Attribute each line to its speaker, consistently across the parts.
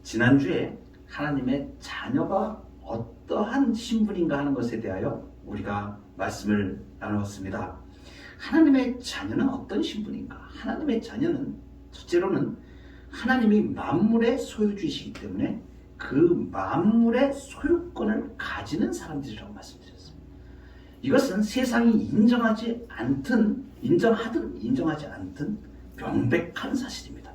Speaker 1: 지난주에 하나님의 자녀가 어떠한 신분인가 하는 것에 대하여 우리가 말씀을 나누었습니다. 하나님의 자녀는 어떤 신분인가? 하나님의 자녀는 첫째로는 하나님이 만물의 소유주이시기 때문에 그 만물의 소유권을 가지는 사람들이라고 말씀드렸습니다. 이것은 세상이 인정하지 않든 인정하든 인정하지 않든 명백한 사실입니다.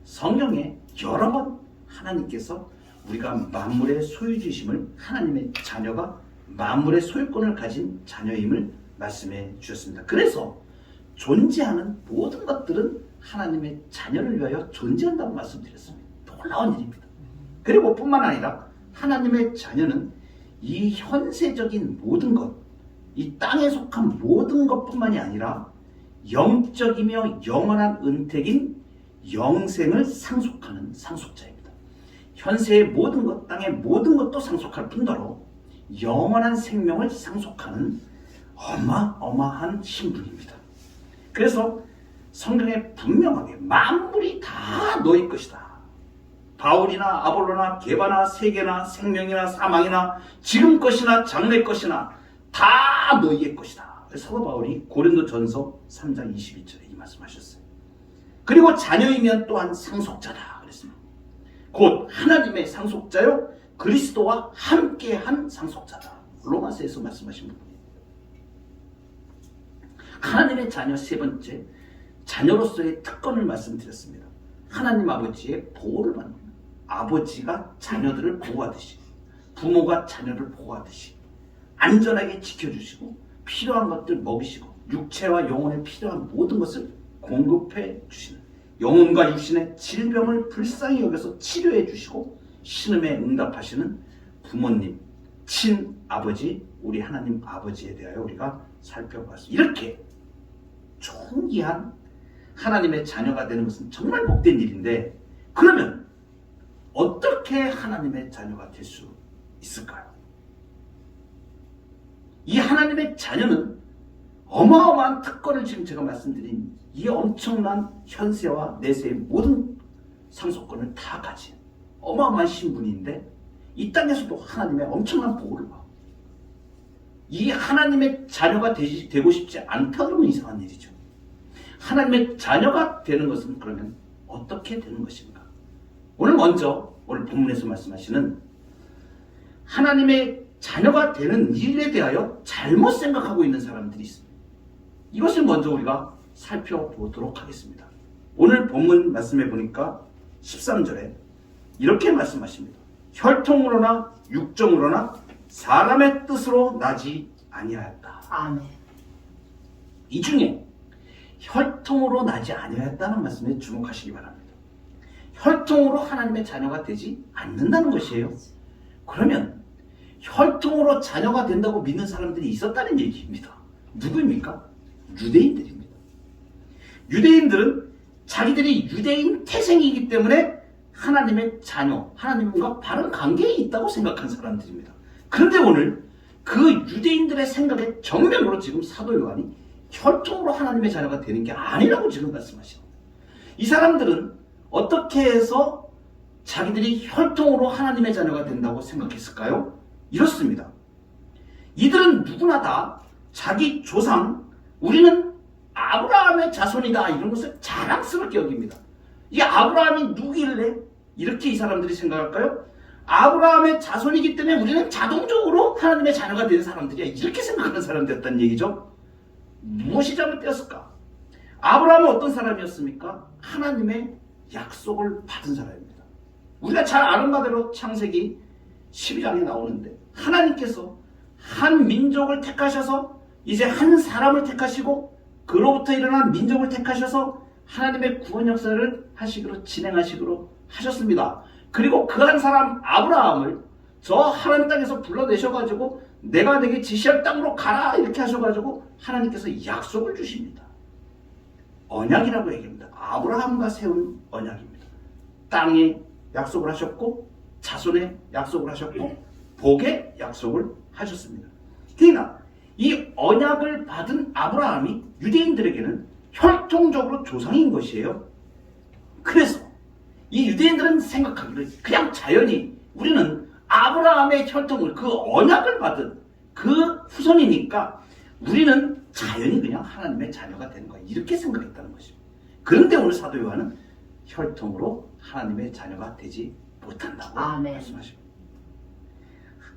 Speaker 1: 성경에 여러 번 하나님께서 우리가 만물의 소유주심을, 하나님의 자녀가 만물의 소유권을 가진 자녀임을 말씀해 주셨습니다. 그래서 존재하는 모든 것들은 하나님의 자녀를 위하여 존재한다고 말씀드렸습니다. 놀라운 일입니다. 그리고 뿐만 아니라 하나님의 자녀는 이 현세적인 모든 것, 이 땅에 속한 모든 것뿐만이 아니라 영적이며 영원한 은택인 영생을 상속하는 상속자입니다. 현세의 모든 것, 땅의 모든 것도 상속할 뿐더러 영원한 생명을 상속하는 어마어마한 신분입니다. 그래서 성경에 분명하게 만물이 다 너희 것이다. 바울이나 아볼로나 게바나 세계나 생명이나 사망이나 지금 것이나 장래 것이나 다 너희의 것이다. 사도 바울이 고린도전서 3장 22절에 이 말씀하셨어요. 그리고 자녀이면 또한 상속자다 그랬습니다. 곧 하나님의 상속자요 그리스도와 함께한 상속자다. 로마서에서 말씀하신 부분입니다. 하나님의 자녀 세 번째, 자녀로서의 특권을 말씀드렸습니다. 하나님 아버지의 보호를 받는, 아버지가 자녀들을 보호하듯이, 부모가 자녀를 보호하듯이 안전하게 지켜주시고 필요한 것들 먹이시고 육체와 영혼에 필요한 모든 것을 공급해 주시는, 영혼과 육신의 질병을 불쌍히 여겨서 치료해 주시고 신음에 응답하시는 부모님, 친아버지, 우리 하나님 아버지에 대하여 우리가 살펴봤습니다. 이렇게 존귀한 하나님의 자녀가 되는 것은 정말 복된 일인데, 그러면 어떻게 하나님의 자녀가 될 수 있을까요? 이 하나님의 자녀는 어마어마한 특권을 지금 제가 말씀드린 이 엄청난 현세와 내세의 모든 상속권을 다 가진 어마어마한 신분인데, 이 땅에서도 하나님의 엄청난 보호를 받고, 이 하나님의 자녀가 되고 싶지 않다 그러면 이상한 일이죠. 하나님의 자녀가 되는 것은 그러면 어떻게 되는 것인가? 오늘 본문에서 말씀하시는 하나님의 자녀가 되는 일에 대하여 잘못 생각하고 있는 사람들이 있습니다. 이것을 먼저 우리가 살펴보도록 하겠습니다. 오늘 본문 말씀해 보니까 13절에 이렇게 말씀하십니다. 혈통으로나 육정으로나 사람의 뜻으로 나지 아니하였다.
Speaker 2: 아멘.
Speaker 1: 이 중에 혈통으로 나지 아니하였다는 말씀에 주목하시기 바랍니다. 혈통으로 하나님의 자녀가 되지 않는다는 것이에요. 그러면 혈통으로 자녀가 된다고 믿는 사람들이 있었다는 얘기입니다. 누구입니까? 유대인들입니다. 유대인들은 자기들이 유대인 태생이기 때문에 하나님의 자녀, 하나님과 바른 관계에 있다고 생각한 사람들입니다. 그런데 오늘 그 유대인들의 생각에 정면으로 지금 사도 요한이 혈통으로 하나님의 자녀가 되는 게 아니라고 지금 말씀하십니다. 이 사람들은 어떻게 해서 자기들이 혈통으로 하나님의 자녀가 된다고 생각했을까요? 이렇습니다. 이들은 누구나 다 자기 조상, 우리는 아브라함의 자손이다, 이런 것을 자랑스럽게 여깁니다. 이 아브라함이 누구길래 이렇게 이 사람들이 생각할까요? 아브라함의 자손이기 때문에 우리는 자동적으로 하나님의 자녀가 된 사람들이야, 이렇게 생각하는 사람들이었다는 얘기죠. 무엇이 잘못되었을까? 아브라함은 어떤 사람이었습니까? 하나님의 약속을 받은 사람입니다. 우리가 잘 아는 바대로 창세기 12장에 나오는데, 하나님께서 한 민족을 택하셔서 이제 한 사람을 택하시고 그로부터 일어난 민족을 택하셔서 하나님의 구원 역사를 하시기로 진행하시기로 하셨습니다. 그리고 그 한 사람 아브라함을 저 하나님 땅에서 불러내셔가지고 내가 내게 지시할 땅으로 가라 이렇게 하셔가지고 하나님께서 약속을 주십니다. 언약이라고 얘기합니다. 아브라함과 세운 언약입니다. 땅에 약속을 하셨고 자손의 약속을 하셨고 복의 약속을 하셨습니다. 그러나 이 언약을 받은 아브라함이 유대인들에게는 혈통적으로 조상인 것이에요. 그래서 이 유대인들은 생각하기를 그냥 자연히 우리는 아브라함의 혈통을, 그 언약을 받은 그 후손이니까 우리는 자연히 그냥 하나님의 자녀가 되는 거야, 이렇게 생각했다는 것입니다. 그런데 오늘 사도 요한은 혈통으로 하나님의 자녀가 되지 못한다고 말씀하십니다.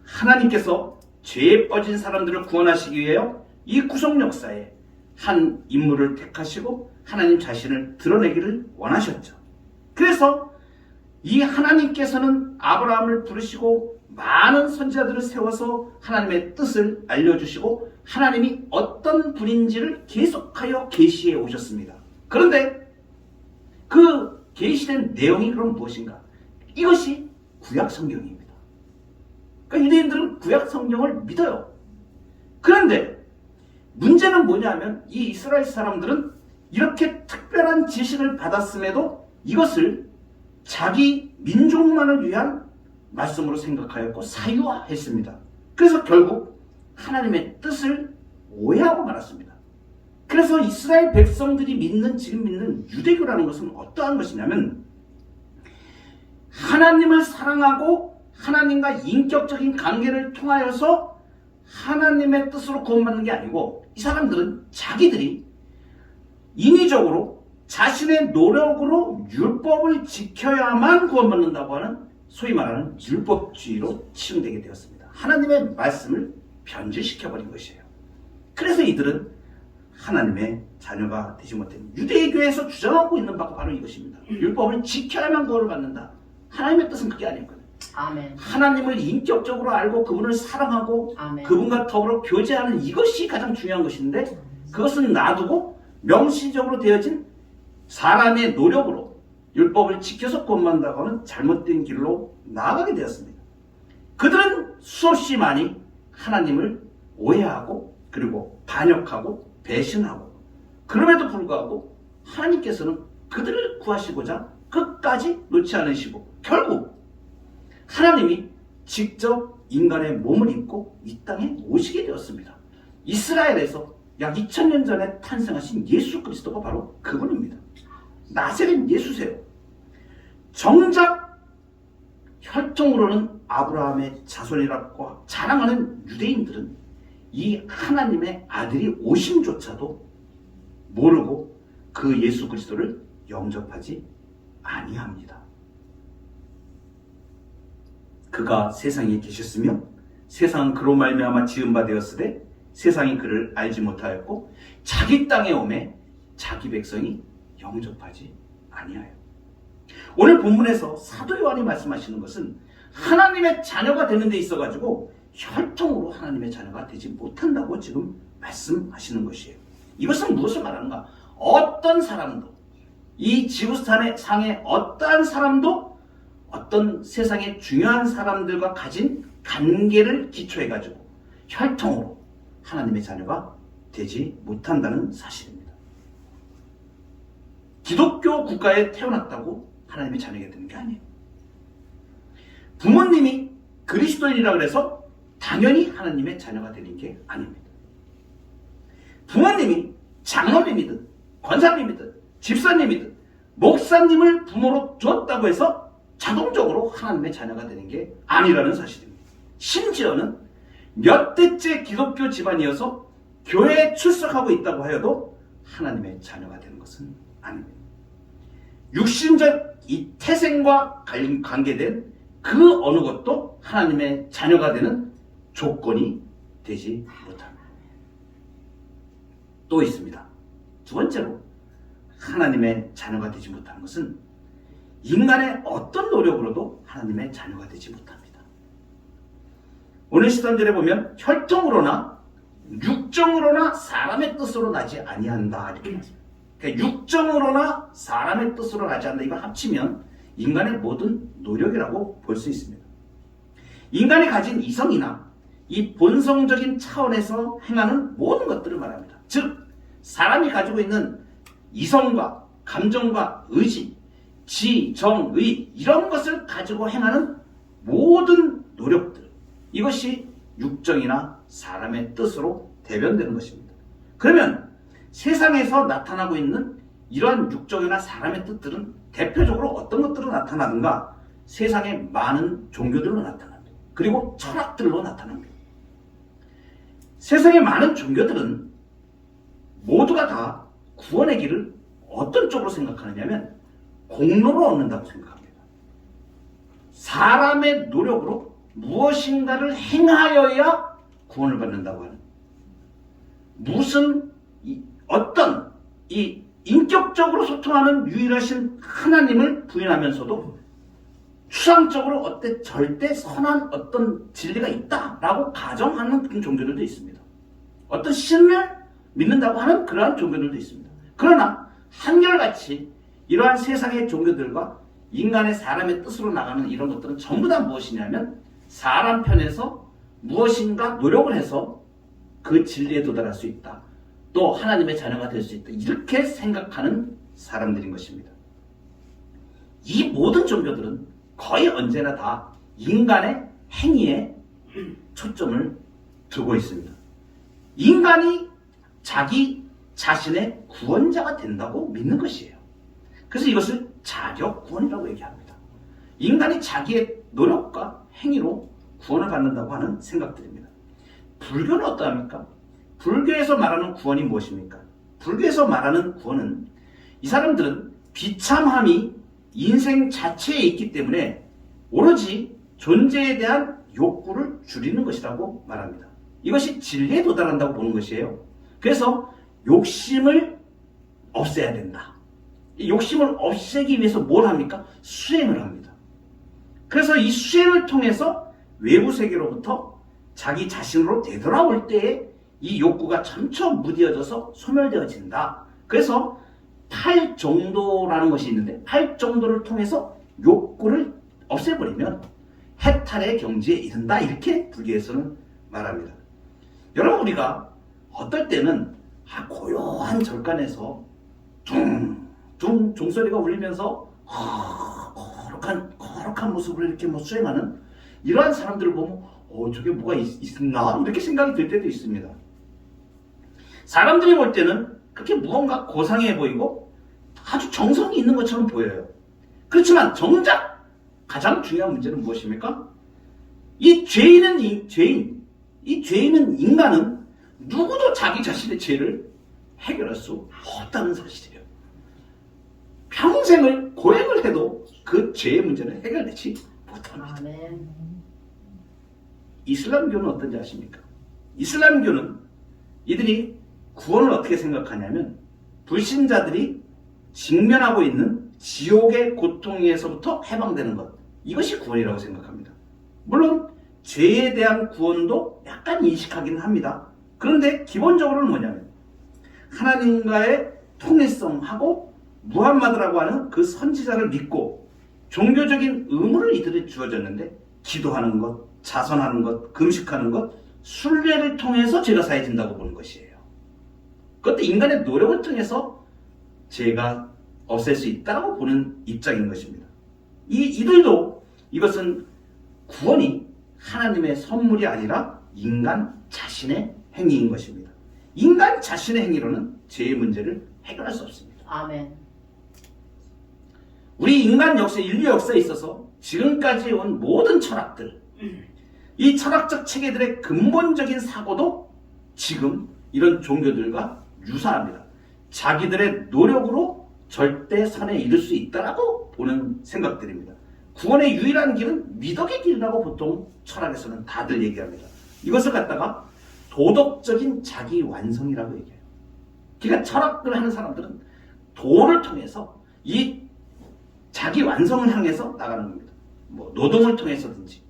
Speaker 1: 하나님께서 죄에 빠진 사람들을 구원하시기 위하여 이 구속 역사에 한 인물을 택하시고 하나님 자신을 드러내기를 원하셨죠. 그래서 이 하나님께서는 아브라함을 부르시고 많은 선지자들을 세워서 하나님의 뜻을 알려주시고 하나님이 어떤 분인지를 계속하여 계시해 오셨습니다. 그런데 그 계시된 내용이 그럼 무엇인가? 이것이 구약 성경입니다. 그러니까 유대인들은 구약 성경을 믿어요. 그런데 문제는 뭐냐면 이 이스라엘 사람들은 이렇게 특별한 지식을 받았음에도 이것을 자기 민족만을 위한 말씀으로 생각하였고 사유화했습니다. 그래서 결국 하나님의 뜻을 오해하고 말았습니다. 그래서 이스라엘 백성들이 지금 믿는 유대교라는 것은 어떠한 것이냐면 하나님을 사랑하고 하나님과 인격적인 관계를 통하여서 하나님의 뜻으로 구원받는 게 아니고, 이 사람들은 자기들이 인위적으로 자신의 노력으로 율법을 지켜야만 구원받는다고 하는 소위 말하는 율법주의로 치중되게 되었습니다. 하나님의 말씀을 변질시켜버린 것이에요. 그래서 이들은 하나님의 자녀가 되지 못한, 유대교에서 주장하고 있는 바가 바로 이것입니다. 율법을 지켜야만 구원을 받는다. 하나님의 뜻은 그게 아니었거든요.
Speaker 2: 아멘.
Speaker 1: 하나님을 인격적으로 알고 그분을 사랑하고
Speaker 2: 아멘.
Speaker 1: 그분과 더불어 교제하는 이것이 가장 중요한 것인데, 그것은 놔두고 명시적으로 되어진 사람의 노력으로 율법을 지켜서 구원받는다고 하는 잘못된 길로 나아가게 되었습니다. 그들은 수없이 많이 하나님을 오해하고 그리고 반역하고 배신하고, 그럼에도 불구하고 하나님께서는 그들을 구하시고자 끝까지 놓지 않으시고 결국 하나님이 직접 인간의 몸을 입고 이 땅에 오시게 되었습니다. 이스라엘에서 약 2000년 전에 탄생하신 예수 그리스도가 바로 그분입니다. 나세렛 예수세요. 정작 혈통으로는 아브라함의 자손이라고 자랑하는 유대인들은 이 하나님의 아들이 오심조차도 모르고 그 예수 그리스도를 영접하지 아니합니다. 그가 세상에 계셨으며 세상은 그로 말미암아 지은 바 되었으되 세상이 그를 알지 못하였고 자기 땅에 오매 자기 백성이 영접하지 아니하여. 오늘 본문에서 사도 요한이 말씀하시는 것은 하나님의 자녀가 되는 데 있어 가지고 혈통으로 하나님의 자녀가 되지 못한다고 지금 말씀하시는 것이에요. 이것은 무엇을 말하는가? 어떤 사람도, 이 지구상의 어떠한 사람도 어떤 세상의 중요한 사람들과 가진 관계를 기초해 가지고 혈통으로 하나님의 자녀가 되지 못한다는 사실입니다. 기독교 국가에 태어났다고 하나님의 자녀가 되는 게 아니에요. 부모님이 그리스도인이라 그래서 당연히 하나님의 자녀가 되는 게 아닙니다. 부모님이 장로님이든 권사님이든 집사님이든 목사님을 부모로 두었다고 해서 자동적으로 하나님의 자녀가 되는 게 아니라는 사실입니다. 심지어는 몇 대째 기독교 집안이어서 교회에 출석하고 있다고 하여도 하나님의 자녀가 되는 것은 아닙니다. 육신적 이 태생과 관계된 그 어느 것도 하나님의 자녀가 되는 조건이 되지 못합니다. 또 있습니다. 두 번째로 하나님의 자녀가 되지 못하는 것은 인간의 어떤 노력으로도 하나님의 자녀가 되지 못합니다. 오늘 시선절에 보면 혈통으로나 육정으로나 사람의 뜻으로 나지 아니한다 이렇게 말씀합니다. 그러니까 육정으로나 사람의 뜻으로 나지 않는다, 이걸 합치면 인간의 모든 노력이라고 볼 수 있습니다. 인간이 가진 이성이나 이 본성적인 차원에서 행하는 모든 것들을 말합니다. 즉 사람이 가지고 있는 이성과 감정과 의지, 지, 정, 의 이런 것을 가지고 행하는 모든 노력들, 이것이 육정이나 사람의 뜻으로 대변되는 것입니다. 그러면 세상에서 나타나고 있는 이러한 육정이나 사람의 뜻들은 대표적으로 어떤 것들로 나타나는가? 세상에 많은 종교들로 나타납니다. 그리고 철학들로 나타납니다. 세상에 많은 종교들은 모두가 다 구원의 길을 어떤 쪽으로 생각하느냐면 공로로 얻는다고 생각합니다. 사람의 노력으로 무엇인가를 행하여야 구원을 받는다고 하는, 무슨 어떤 이 인격적으로 소통하는 유일하신 하나님을 부인하면서도 추상적으로 절대 선한 어떤 진리가 있다라고 가정하는 그런 종교들도 있습니다. 어떤 신을 믿는다고 하는 그러한 종교들도 있습니다. 그러나 한결같이 이러한 세상의 종교들과 인간의 사람의 뜻으로 나가는 이런 것들은 전부 다 무엇이냐면 사람 편에서 무엇인가 노력을 해서 그 진리에 도달할 수 있다. 또 하나님의 자녀가 될 수 있다. 이렇게 생각하는 사람들인 것입니다. 이 모든 종교들은 거의 언제나 다 인간의 행위에 초점을 두고 있습니다. 인간이 자기 자신의 구원자가 된다고 믿는 것이에요. 그래서 이것을 자격 구원이라고 얘기합니다. 인간이 자기의 노력과 행위로 구원을 받는다고 하는 생각들입니다. 불교는 어떠합니까? 불교에서 말하는 구원이 무엇입니까? 불교에서 말하는 구원은 이 사람들은 비참함이 인생 자체에 있기 때문에 오로지 존재에 대한 욕구를 줄이는 것이라고 말합니다. 이것이 진리에 도달한다고 보는 것이에요. 그래서 욕심을 없애야 된다. 이 욕심을 없애기 위해서 뭘 합니까? 수행을 합니다. 그래서 이 수행을 통해서 외부 세계로부터 자기 자신으로 되돌아올 때에 이 욕구가 점점 무뎌져서 소멸되어진다. 그래서 팔정도라는 것이 있는데 팔정도를 통해서 욕구를 없애버리면 해탈의 경지에 이른다. 이렇게 불교에서는 말합니다. 여러분, 우리가 어떨 때는 고요한 절간에서 둥둥 종소리가 울리면서 거룩한 모습을 이렇게 수행하는 이러한 사람들을 보면 저게 뭐가 있나? 이렇게 생각이 들 때도 있습니다. 사람들이 볼 때는 그렇게 무언가 고상해 보이고 아주 정성이 있는 것처럼 보여요. 그렇지만 정작 가장 중요한 문제는 무엇입니까? 이 죄인은 인간은 누구도 자기 자신의 죄를 해결할 수 없다는 사실이에요. 평생을 고행을 해도 그 죄의 문제는 해결되지 못합니다.
Speaker 2: 아멘.
Speaker 1: 이슬람교는 어떤지 아십니까? 이슬람교는 이들이 구원을 어떻게 생각하냐면 불신자들이 직면하고 있는 지옥의 고통에서부터 해방되는 것, 이것이 구원이라고 생각합니다. 물론 죄에 대한 구원도 약간 인식하기는 합니다. 그런데 기본적으로는 뭐냐면 하나님과의 통일성하고 무함마드라고 하는 그 선지자를 믿고 종교적인 의무를 이들이 주어졌는데 기도하는 것, 자선하는 것, 금식하는 것, 순례를 통해서 죄가 사해진다고 보는 것이에요. 그것도 인간의 노력을 통해서 죄가 없앨 수 있다고 보는 입장인 것입니다. 이들도 이것은 구원이 하나님의 선물이 아니라 인간 자신의 행위인 것입니다. 인간 자신의 행위로는 죄의 문제를 해결할 수 없습니다.
Speaker 2: 아멘.
Speaker 1: 우리 인간 역사, 인류 역사에 있어서 지금까지 온 모든 철학들, 이 철학적 체계들의 근본적인 사고도 지금 이런 종교들과 유사합니다. 자기들의 노력으로 절대 선에 이를 수 있다라고 보는 생각들입니다. 구원의 유일한 길은 미덕의 길이라고 보통 철학에서는 다들 얘기합니다. 이것을 갖다가 도덕적인 자기 완성이라고 얘기해요. 그러니까 철학을 하는 사람들은 도를 통해서 이 자기 완성을 향해서 나가는 겁니다. 노동을 통해서든지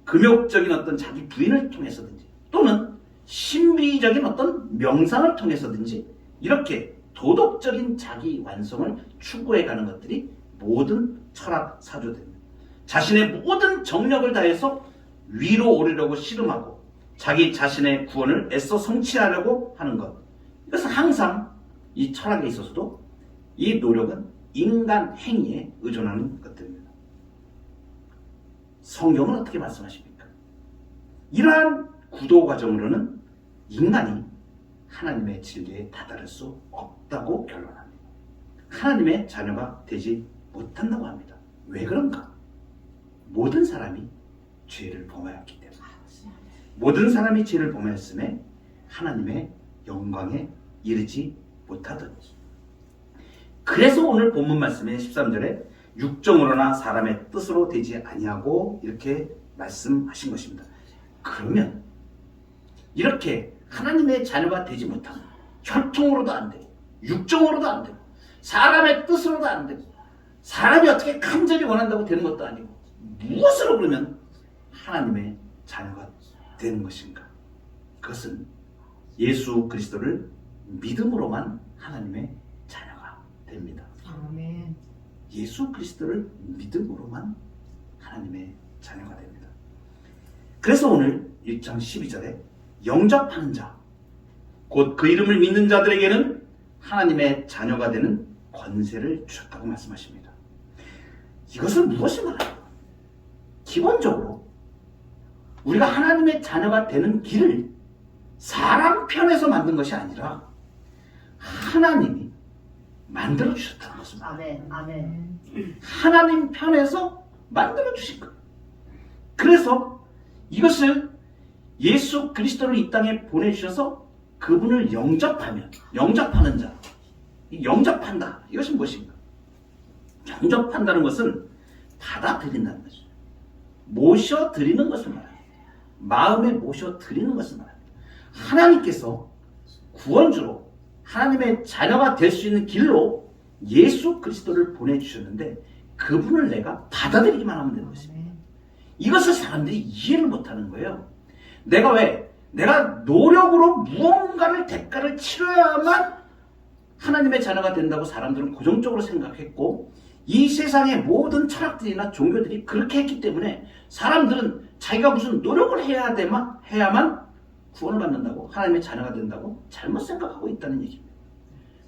Speaker 1: 금욕적인 어떤 자기 부인을 통해서든지 또는 신비적인 어떤 명상을 통해서든지 이렇게 도덕적인 자기 완성을 추구해가는 것들이 모든 철학 사조들입니다. 자신의 모든 정력을 다해서 위로 오르려고 씨름하고 자기 자신의 구원을 애써 성취하려고 하는 것, 이것은 항상 이 철학에 있어서도 이 노력은 인간 행위에 의존하는 것들입니다. 성경은 어떻게 말씀하십니까? 이러한 구도 과정으로는 인간이 하나님의 진리에 다다를 수 없다고 결론합니다. 하나님의 자녀가 되지 못한다고 합니다. 왜 그런가? 모든 사람이 죄를 범하였기 때문에, 모든 사람이 죄를 범하였음에 하나님의 영광에 이르지 못하더니. 그래서 오늘 본문 말씀의 13절에 육정으로나 사람의 뜻으로 되지 아니하고 이렇게 말씀하신 것입니다. 그러면 이렇게 하나님의 자녀가 되지 못하면 혈통으로도 안 되고 육정으로도 안 되고 사람의 뜻으로도 안 되고 사람이 어떻게 간절히 원한다고 되는 것도 아니고 무엇으로 그러면 하나님의 자녀가 되는 것인가? 그것은 예수 그리스도를 믿음으로만 하나님의 자녀가 됩니다.
Speaker 2: 아멘.
Speaker 1: 예수 그리스도를 믿음으로만 하나님의 자녀가 됩니다. 그래서 오늘 1장 12절에 영접하는 자, 곧 그 이름을 믿는 자들에게는 하나님의 자녀가 되는 권세를 주셨다고 말씀하십니다. 이것은 무엇을 말하는? 기본적으로 우리가 하나님의 자녀가 되는 길을 사람 편에서 만든 것이 아니라 하나님이 만들어 주셨다는 것입니다.
Speaker 2: 아멘. 아멘.
Speaker 1: 하나님 편에서 만들어 주신 거예요. 그래서 이것을 예수 그리스도를 이 땅에 보내주셔서 그분을 영접하면, 영접하는 자, 영접한다. 이것이 무엇인가? 영접한다는 것은 받아들인다는 것이죠. 모셔드리는 것을 말합니다. 마음에 모셔드리는 것을 말합니다. 하나님께서 구원주로 하나님의 자녀가 될 수 있는 길로 예수 그리스도를 보내주셨는데 그분을 내가 받아들이기만 하면 되는 것입니다. 이것을 사람들이 이해를 못하는 거예요. 내가 노력으로 무언가를 대가를 치러야만 하나님의 자녀가 된다고 사람들은 고정적으로 생각했고 이 세상의 모든 철학들이나 종교들이 그렇게 했기 때문에 사람들은 자기가 무슨 노력을 해야만 구원을 받는다고 하나님의 자녀가 된다고 잘못 생각하고 있다는 얘기입니다.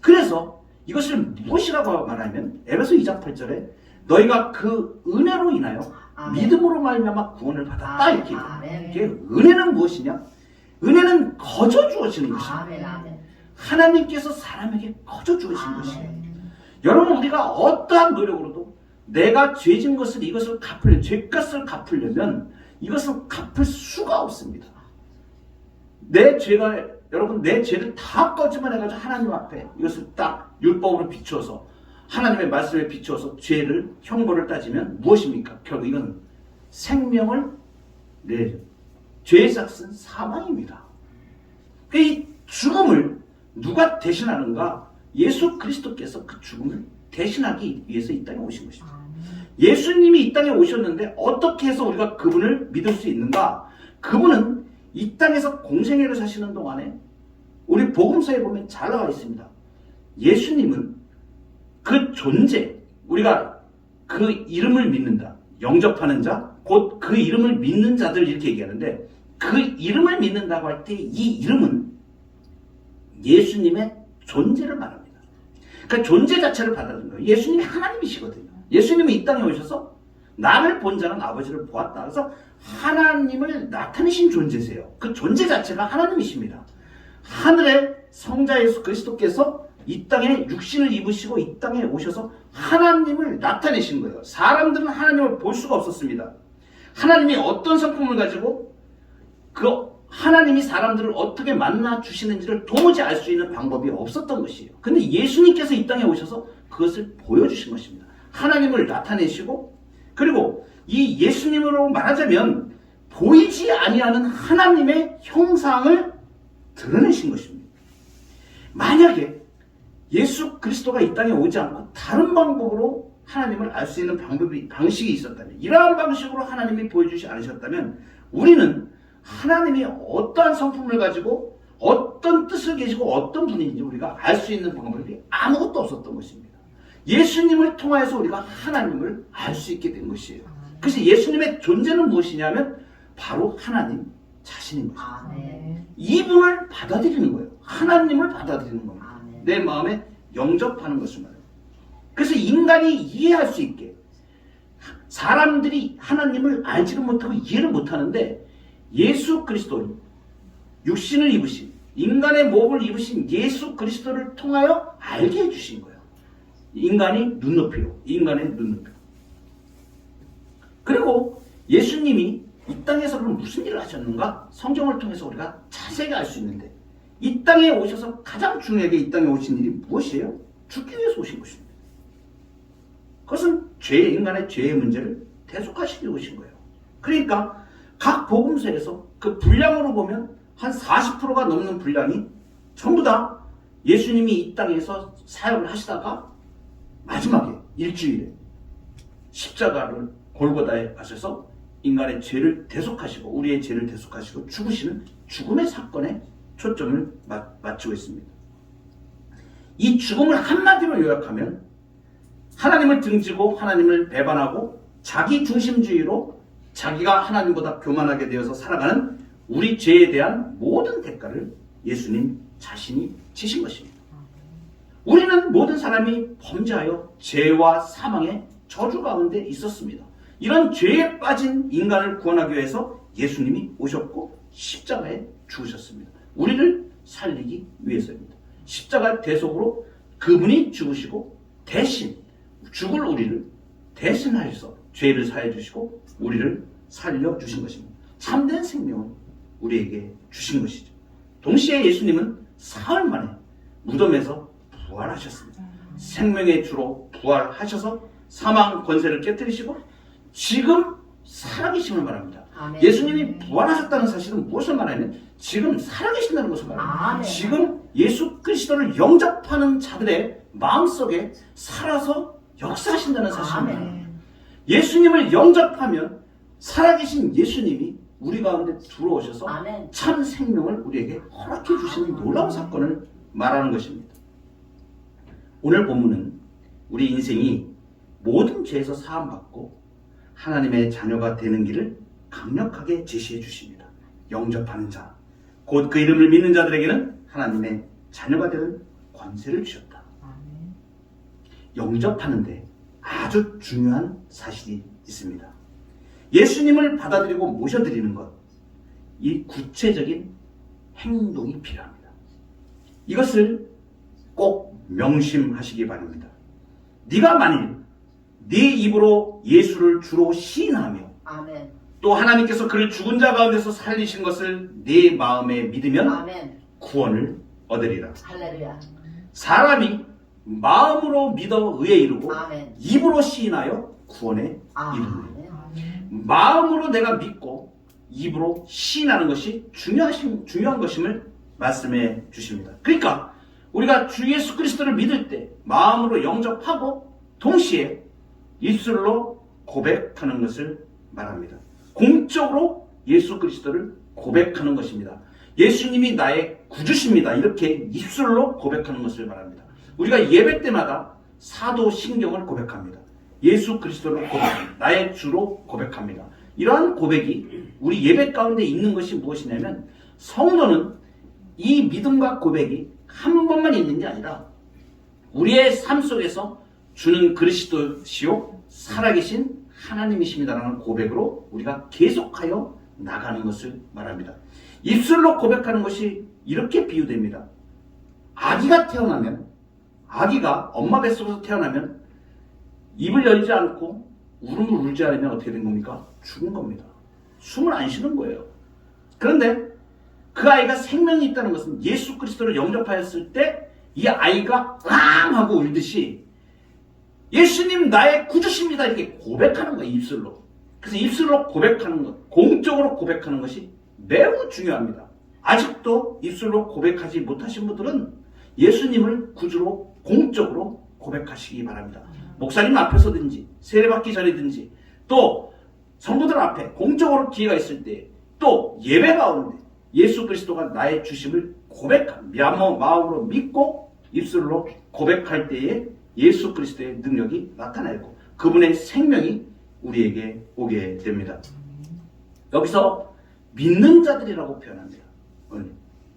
Speaker 1: 그래서 이것을 무엇이라고 말하면 에베소 2장 8절에 너희가 그 은혜로 인하여 믿음으로 말미암아 구원을 받았다 이렇게 얘기해요. 은혜는 무엇이냐? 은혜는 거저 주어지는 것입니다. 하나님께서 사람에게 거저 주어진 것이에요. 여러분 우리가 어떠한 노력으로도 내가 죄진 것을 이것을 죄값을 갚으려면 이것은 갚을 수가 없습니다. 여러분 내 죄를 다 거짓말해가지고 하나님 앞에 이것을 딱 율법으로 비추어서 하나님의 말씀에 비추어서 죄를 형벌을 따지면 무엇입니까? 결국 이건 생명을 내죠. 죄의 삭은 사망입니다. 이 죽음을 누가 대신하는가? 예수 그리스도께서 그 죽음을 대신하기 위해서 이 땅에 오신 것입니다. 예수님이 이 땅에 오셨는데 어떻게 해서 우리가 그분을 믿을 수 있는가? 그분은 이 땅에서 공생애를 사시는 동안에 우리 복음서에 보면 잘 나와 있습니다. 예수님은 그 존재, 우리가 그 이름을 믿는다, 영접하는 자, 곧 그 이름을 믿는 자들 이렇게 얘기하는데 그 이름을 믿는다고 할 때 이 이름은 예수님의 존재를 말합니다. 그러니까 존재 자체를 받아들인 거예요. 예수님이 하나님이시거든요. 예수님이 이 땅에 오셔서 나를 본 자는 아버지를 보았다. 그래서 하나님을 나타내신 존재세요. 그 존재 자체가 하나님이십니다. 하늘의 성자 예수 그리스도께서 이 땅에 육신을 입으시고 이 땅에 오셔서 하나님을 나타내신 거예요. 사람들은 하나님을 볼 수가 없었습니다. 하나님이 어떤 성품을 가지고 그 하나님이 사람들을 어떻게 만나 주시는지를 도무지 알 수 있는 방법이 없었던 것이에요. 근데 예수님께서 이 땅에 오셔서 그것을 보여주신 것입니다. 하나님을 나타내시고 그리고 이 예수님으로 말하자면 보이지 아니하는 하나님의 형상을 드러내신 것입니다. 만약에 예수 그리스도가 이 땅에 오지 않고 다른 방법으로 하나님을 알 수 있는 방식이 있었다면 이러한 방식으로 하나님이 보여주지 않으셨다면 우리는 하나님이 어떠한 성품을 가지고 어떤 뜻을 계시고 어떤 분인지 우리가 알 수 있는 방법이 아무것도 없었던 것입니다. 예수님을 통하여서 우리가 하나님을 알 수 있게 된 것이에요. 그래서 예수님의 존재는 무엇이냐면 바로 하나님 자신인 것입니다. 이분을 받아들이는 거예요. 하나님을 받아들이는 겁니다. 내 마음에 영접하는 것을 말해요. 그래서 인간이 이해할 수 있게 사람들이 하나님을 알지를 못하고 이해를 못하는데 예수 그리스도를 육신을 입으신 인간의 몸을 입으신 예수 그리스도를 통하여 알게 해주신 거예요. 인간의 눈높이로. 그리고 예수님이 이 땅에서 그럼 무슨 일을 하셨는가? 성경을 통해서 우리가 자세히 알 수 있는데, 이 땅에 오셔서 가장 중요하게 이 땅에 오신 일이 무엇이에요? 죽기 위해서 오신 것입니다. 그것은 인간의 죄의 문제를 대속하시기 위해 오신 거예요. 그러니까 각 복음서에서 그 분량으로 보면 한 40%가 넘는 분량이 전부 다 예수님이 이 땅에서 사역을 하시다가 마지막에 일주일에 십자가를 골고다에 가셔서 인간의 죄를 대속하시고, 우리의 죄를 대속하시고 죽으시는 죽음의 사건에 초점을 맞추고 있습니다. 이 죽음을 한마디로 요약하면 하나님을 등지고 하나님을 배반하고 자기 중심주의로 자기가 하나님보다 교만하게 되어서 살아가는 우리 죄에 대한 모든 대가를 예수님 자신이 지신 것입니다. 우리는 모든 사람이 범죄하여 죄와 사망의 저주 가운데 있었습니다. 이런 죄에 빠진 인간을 구원하기 위해서 예수님이 오셨고 십자가에 죽으셨습니다. 우리를 살리기 위해서입니다. 십자가 대속으로 그분이 죽으시고 대신 죽을 우리를 대신하셔서 죄를 사해 주시고 우리를 살려주신 것입니다. 참된 생명을 우리에게 주신 것이죠. 동시에 예수님은 사흘 만에 무덤에서 부활하셨습니다. 생명의 주로 부활하셔서 사망 권세를 깨뜨리시고 지금 살아계심을 말합니다.
Speaker 2: 아멘.
Speaker 1: 예수님이 부활하셨다는 사실은 무엇을 말하냐면 지금 살아계신다는 것을 말합니다.
Speaker 2: 아멘.
Speaker 1: 지금 예수 그리스도를 영접하는 자들의 마음속에 살아서 역사하신다는 사실을 말합니다.
Speaker 2: 아멘.
Speaker 1: 예수님을 영접하면 살아계신 예수님이 우리 가운데 들어오셔서
Speaker 2: 아멘.
Speaker 1: 참 생명을 우리에게 허락해 주시는 놀라운 사건을 말하는 것입니다. 오늘 본문은 우리 인생이 모든 죄에서 사함받고 하나님의 자녀가 되는 길을 강력하게 제시해 주십니다. 영접하는 자, 곧 그 이름을 믿는 자들에게는 하나님의 자녀가 되는 권세를 주셨다.
Speaker 2: 아멘.
Speaker 1: 영접하는데 아주 중요한 사실이 있습니다. 예수님을 받아들이고 모셔드리는 것, 이 구체적인 행동이 필요합니다. 이것을 꼭 명심하시기 바랍니다. 네가 만일 네 입으로 예수를 주로 시인하며
Speaker 2: 아멘.
Speaker 1: 또 하나님께서 그를 죽은 자 가운데서 살리신 것을 네 마음에 믿으면
Speaker 2: 아멘.
Speaker 1: 구원을 얻으리라.
Speaker 2: 할렐루야.
Speaker 1: 사람이 마음으로 믿어 의에 이르고
Speaker 2: 아멘.
Speaker 1: 입으로 시인하여 구원에 이르느니라.
Speaker 2: 아멘.
Speaker 1: 마음으로 내가 믿고 입으로 시인하는 것이 중요한 것임을 말씀해 주십니다. 그러니까 우리가 주 예수 그리스도를 믿을 때 마음으로 영접하고 동시에 입술로 고백하는 것을 말합니다. 공적으로 예수 그리스도를 고백하는 것입니다. 예수님이 나의 구주십니다. 이렇게 입술로 고백하는 것을 말합니다. 우리가 예배 때마다 사도신경을 고백합니다. 예수 그리스도를 고백합니다. 나의 주로 고백합니다. 이러한 고백이 우리 예배 가운데 있는 것이 무엇이냐면, 성도는 이 믿음과 고백이 한 번만 있는 게 아니라 우리의 삶 속에서 주는 그리스도시요 살아계신 하나님이십니다라는 고백으로 우리가 계속하여 나가는 것을 말합니다. 입술로 고백하는 것이 이렇게 비유됩니다. 아기가 엄마 뱃속에서 태어나면 입을 열지 않고 울음을 울지 않으면 어떻게 된 겁니까? 죽은 겁니다. 숨을 안 쉬는 거예요. 그런데 그 아이가 생명이 있다는 것은 예수 그리스도를 영접하였을 때 이 아이가 꽝 하고 울듯이 예수님 나의 구주십니다 이렇게 고백하는 거예요. 입술로. 그래서 입술로 고백하는 것, 공적으로 고백하는 것이 매우 중요합니다. 아직도 입술로 고백하지 못하신 분들은 예수님을 구주로 공적으로 고백하시기 바랍니다. 목사님 앞에서든지 세례받기 전이든지 또 성도들 앞에 공적으로 기회가 있을 때 또 예배 가운데 예수 그리스도가 나의 주심을 고백합니다. 마음으로 믿고 입술로 고백할 때에 예수 그리스도의 능력이 나타나고 그분의 생명이 우리에게 오게 됩니다. 여기서 믿는 자들이라고 표현합니다.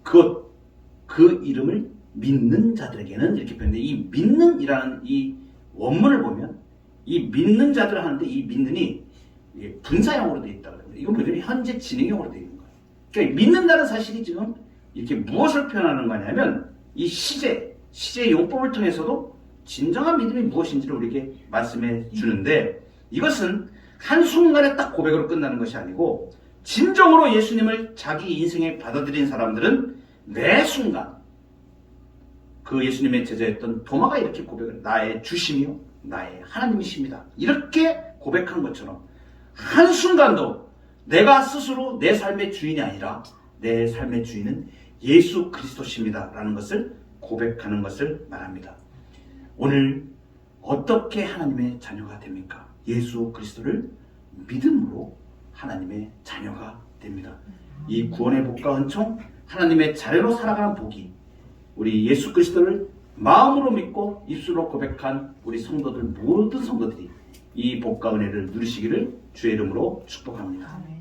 Speaker 1: 그 이름을 믿는 자들에게는 이렇게 표현되는데, 이 믿는이라는 이 원문을 보면 이 믿는 자들 하는데 이 믿는이 분사형으로 되어 있다고 합니다. 이건 뭐냐면 현재 진행형으로 되어 있는 거예요. 그러니까 믿는다는 사실이 지금 이렇게 무엇을 표현하는 거냐면 이 시제 용법을 통해서도 진정한 믿음이 무엇인지를 우리에게 말씀해 주는데, 이것은 한순간에 딱 고백으로 끝나는 것이 아니고 진정으로 예수님을 자기 인생에 받아들인 사람들은 매 순간 그 예수님의 제자였던 도마가 이렇게 고백을 나의 주심이요 나의 하나님이십니다. 이렇게 고백한 것처럼 한순간도 내가 스스로 내 삶의 주인이 아니라 내 삶의 주인은 예수 그리스도십니다 라는 것을 고백하는 것을 말합니다. 오늘 어떻게 하나님의 자녀가 됩니까? 예수 그리스도를 믿음으로 하나님의 자녀가 됩니다. 이 구원의 복과 은총, 하나님의 자녀로 살아가는 복이 우리 예수 그리스도를 마음으로 믿고 입술로 고백한 우리 성도들 모든 성도들이 이 복과 은혜를 누리시기를 주의 이름으로 축복합니다.